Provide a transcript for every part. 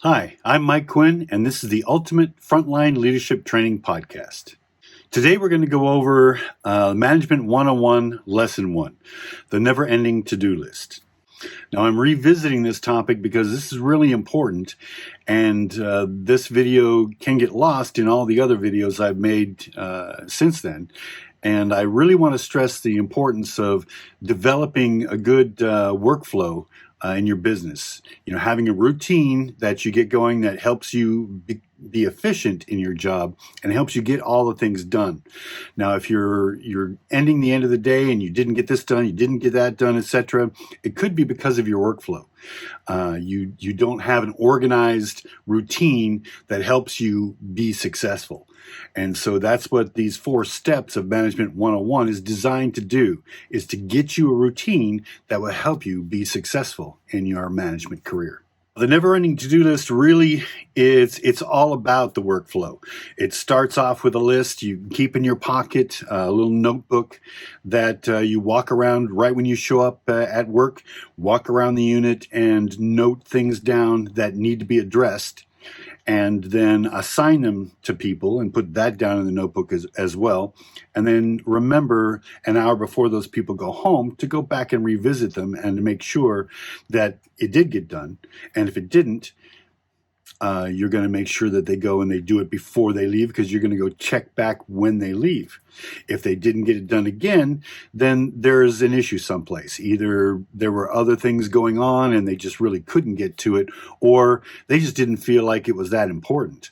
Hi, I'm Mike Quinn, and this is the Ultimate Frontline Leadership Training Podcast. Today we're going to go over Management 101, Lesson 1, the never-ending to-do list. Now, I'm revisiting this topic because this is really important, and this video can get lost in all the other videos I've made since then. And I really want to stress the importance of developing a good workflow in your business. You know, having a routine that you get going that helps you be efficient in your job and helps you get all the things done. Now, if you're ending the end of the day and you didn't get this done, you didn't get that done, etc., it could be because of your workflow. You don't have an organized routine that helps you be successful. And so that's what these 4 steps of Management 101 is designed to do, is to get you a routine that will help you be successful in your management career. The never-ending to-do list really it's all about the workflow. It starts off with a list you keep in your pocket, a little notebook that you walk around right when you show up at work, walk around the unit and note things down that need to be addressed, and then assign them to people and put that down in the notebook as well. And then remember an hour before those people go home to go back and revisit them and to make sure that it did get done. And if it didn't, you're going to make sure that they go and they do it before they leave, because you're going to go check back when they leave. If they didn't get it done again, then there's an issue someplace. Either there were other things going on and they just really couldn't get to it, or they just didn't feel like it was that important.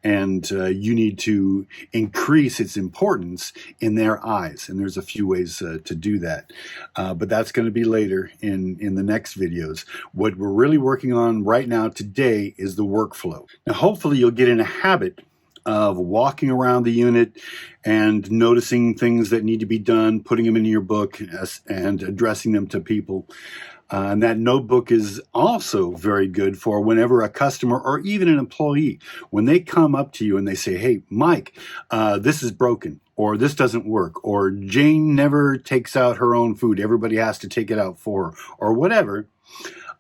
And you need to increase its importance in their eyes. And there's a few ways to do that. But that's going to be later in the next videos. What we're really working on right now today is the workflow. Now, hopefully you'll get in a habit of walking around the unit and noticing things that need to be done, putting them into your book and addressing them to people. And that notebook is also very good for whenever a customer or even an employee, when they come up to you and they say, "Hey, Mike, this is broken," or "This doesn't work," or "Jane never takes out her own food. Everybody has to take it out for her," or whatever.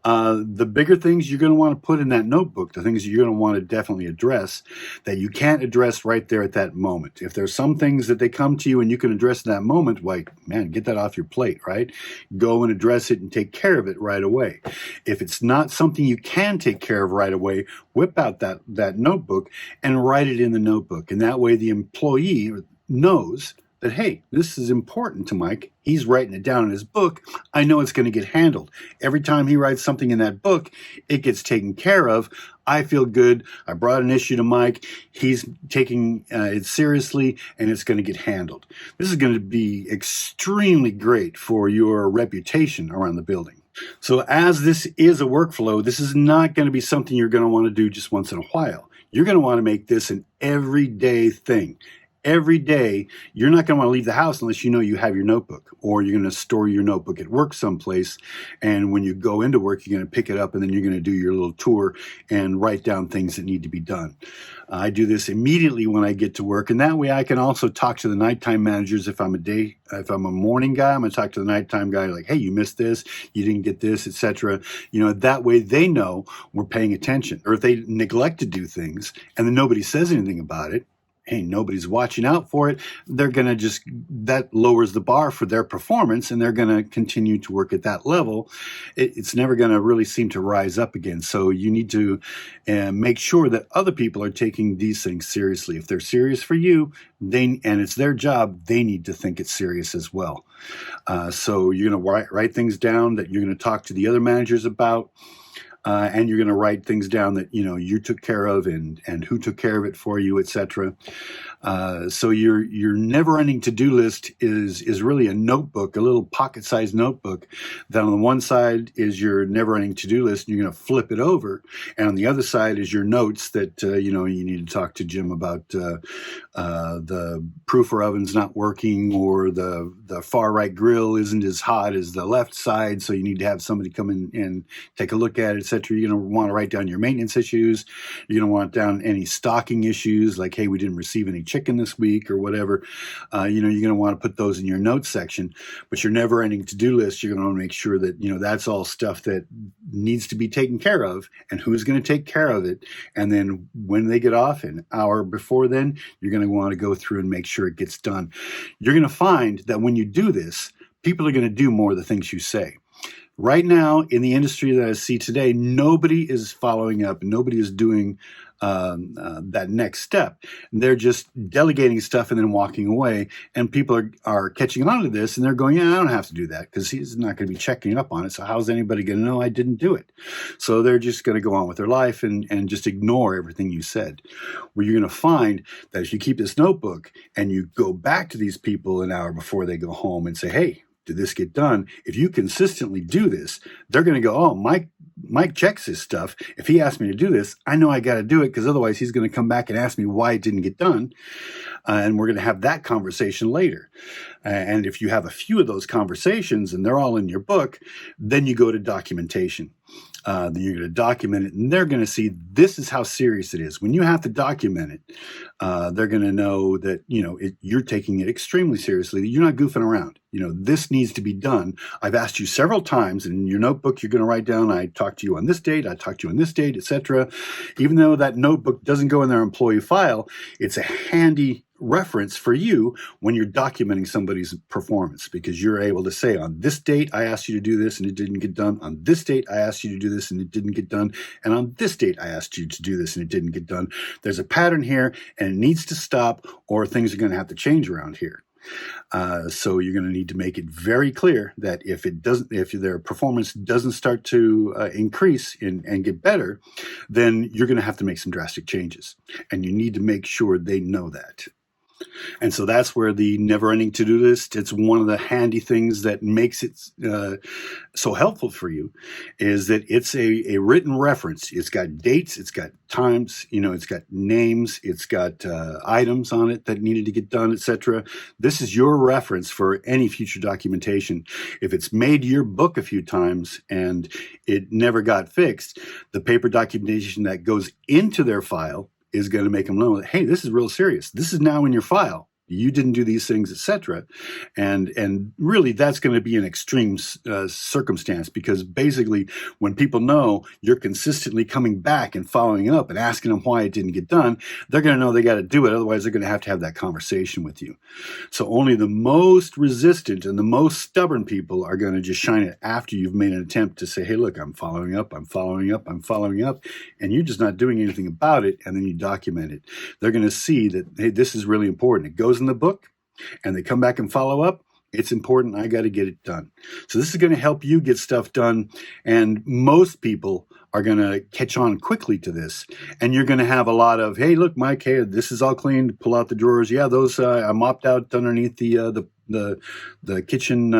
The bigger things you're going to want to put in that notebook, the things you're going to want to definitely address that you can't address right there at that moment. If there's some things that they come to you and you can address in that moment, like, man, get that off your plate, right? Go and address it and take care of it right away. If it's not something you can take care of right away, whip out that notebook and write it in the notebook. And that way the employee knows that, hey, this is important to Mike. He's writing it down in his book. I know it's going to get handled. Every time he writes something in that book, it gets taken care of. I feel good. I brought an issue to Mike. He's taking it seriously, and it's going to get handled. This is going to be extremely great for your reputation around the building. So as this is a workflow, this is not going to be something you're going to want to do just once in a while. You're going to want to make this an everyday thing. Every day, you're not going to want to leave the house unless you know you have your notebook, or you're going to store your notebook at work someplace. And when you go into work, you're going to pick it up and then you're going to do your little tour and write down things that need to be done. I do this immediately when I get to work, and that way I can also talk to the nighttime managers. If I'm a morning guy, I'm going to talk to the nighttime guy like, "Hey, you missed this, you didn't get this," etc. You know, that way they know we're paying attention. Or if they neglect to do things and then nobody says anything about it, hey, nobody's watching out for it, they're going to that lowers the bar for their performance, and they're going to continue to work at that level. It's never going to really seem to rise up again. So you need to make sure that other people are taking these things seriously. If they're serious for you, and it's their job, they need to think it's serious as well. So you're going to write things down that you're going to talk to the other managers about. And you're going to write things down that you took care of and who took care of it for you, etc. So your never-ending to-do list is really a notebook, a little pocket-sized notebook. That on the one side is your never-ending to-do list, and you're going to flip it over, and on the other side is your notes that you need to talk to Jim about the proofer oven's not working, or the far right grill isn't as hot as the left side, so you need to have somebody come in and take a look at it, etc. etc. You're going to want to write down your maintenance issues. You're going to want down any stocking issues, like, hey, we didn't receive any chicken this week or whatever. You're going to want to put those in your notes section. But your never-ending to-do list, you're going to want to make sure that, that's all stuff that needs to be taken care of, and who's going to take care of it. And then when they get off, an hour before then, you're going to want to go through and make sure it gets done. You're going to find that when you do this, people are going to do more of the things you say. Right now, in the industry that I see today, nobody is following up. Nobody is doing that next step. They're just delegating stuff and then walking away. And people are catching on to this, and they're going, yeah, I don't have to do that because he's not going to be checking up on it. So how's anybody going to know I didn't do it? So they're just going to go on with their life and just ignore everything you said. Where you're going to find that if you keep this notebook and you go back to these people an hour before they go home and say, hey, did this get done? If you consistently do this, they're going to go, oh, Mike checks his stuff. If he asked me to do this, I know I got to do it because otherwise he's going to come back and ask me why it didn't get done. And we're going to have that conversation later. And if you have a few of those conversations and they're all in your book, then you go to documentation. Then you're going to document it, and they're going to see this is how serious it is. When you have to document it, they're going to know that, you're taking it extremely seriously, that you're not goofing around. This needs to be done. I've asked you several times, and in your notebook, you're going to write down, I talked to you on this date, I talked to you on this date, etc. Even though that notebook doesn't go in their employee file, it's a handy reference for you when you're documenting somebody's performance, because you're able to say, on this date I asked you to do this and it didn't get done, on this date I asked you to do this and it didn't get done, and on this date I asked you to do this and it didn't get done. There's a pattern here and it needs to stop, or things are going to have to change around here. So you're going to need to make it very clear that if their performance doesn't start to increase and get better, then you're going to have to make some drastic changes, and you need to make sure they know that. And so that's where the never-ending to-do list, it's one of the handy things that makes it so helpful for you, is that it's a written reference. It's got dates, it's got times, it's got names, it's got items on it that needed to get done, etc. This is your reference for any future documentation. If it's made your book a few times and it never got fixed, the paper documentation that goes into their file is going to make them know that, hey, this is real serious. This is now in your file. You didn't do these things, etc. And really, that's going to be an extreme circumstance, because basically, when people know you're consistently coming back and following up and asking them why it didn't get done, they're going to know they got to do it. Otherwise, they're going to have that conversation with you. So only the most resistant and the most stubborn people are going to just shine it after you've made an attempt to say, hey, look, I'm following up, I'm following up, I'm following up, and you're just not doing anything about it, and then you document it. They're going to see that, hey, this is really important. It goes in the book, and they come back and follow up. It's important. I got to get it done. So this is going to help you get stuff done. And most people are going to catch on quickly to this. And you're going to have a lot of, hey, look, Mike, hey, this is all clean. Pull out the drawers. Yeah, those I mopped out underneath the kitchen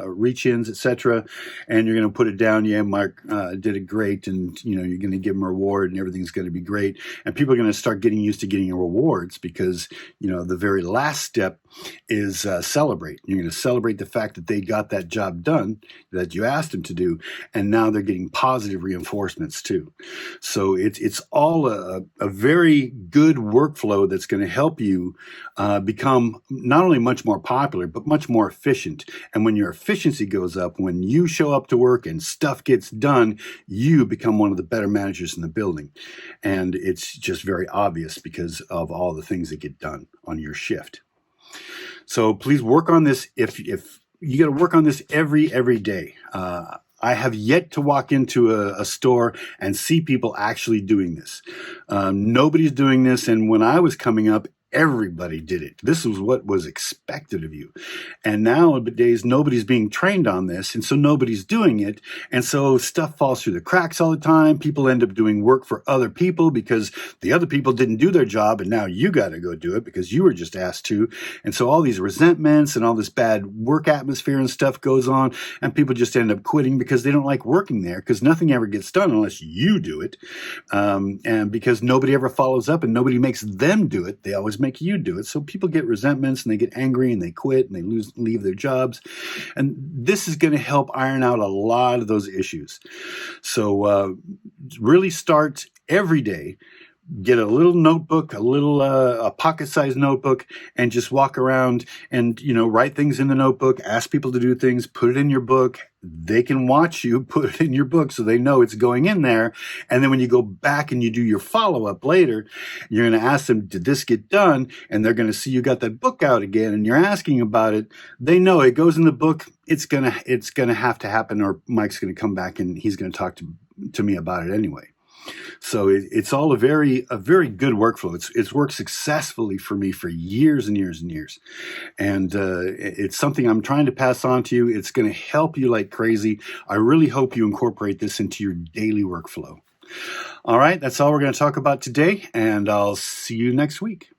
reach-ins, etc. And you're going to put it down. Yeah, Mark did it great, and you're going to give him a reward, and everything's going to be great. And people are going to start getting used to getting rewards, because the very last step is celebrate. You're going to celebrate the fact that they got that job done that you asked them to do, and now they're getting positive reinforcements too. So it's all a very good workflow that's going to help you become not only much more popular, but much more efficient. And when your efficiency goes up, when you show up to work and stuff gets done, you become one of the better managers in the building. And it's just very obvious because of all the things that get done on your shift. So please work on this. If you got to work on this every day. I have yet to walk into a store and see people actually doing this. Nobody's doing this. And when I was coming up, everybody did it. This was what was expected of you. And nowadays, nobody's being trained on this, and so nobody's doing it. And so stuff falls through the cracks all the time. People end up doing work for other people because the other people didn't do their job, and now you got to go do it because you were just asked to. And so all these resentments and all this bad work atmosphere and stuff goes on, and people just end up quitting because they don't like working there, because nothing ever gets done unless you do it. And because nobody ever follows up and nobody makes them do it, they always things make you do it. So people get resentments and they get angry and they quit and they leave their jobs. And this is going to help iron out a lot of those issues. So really start every day. Get a little notebook, a pocket-sized notebook, and just walk around and, write things in the notebook, ask people to do things, put it in your book. They can watch you put it in your book so they know it's going in there. And then when you go back and you do your follow-up later, you're going to ask them, did this get done? And they're going to see you got that book out again and you're asking about it. They know it goes in the book. It's going to have to happen, or Mike's going to come back and he's going to talk to me about it anyway. So it's all a very good workflow. It's worked successfully for me for years and years and years. And it's something I'm trying to pass on to you. It's going to help you like crazy. I really hope you incorporate this into your daily workflow. All right, that's all we're going to talk about today, and I'll see you next week.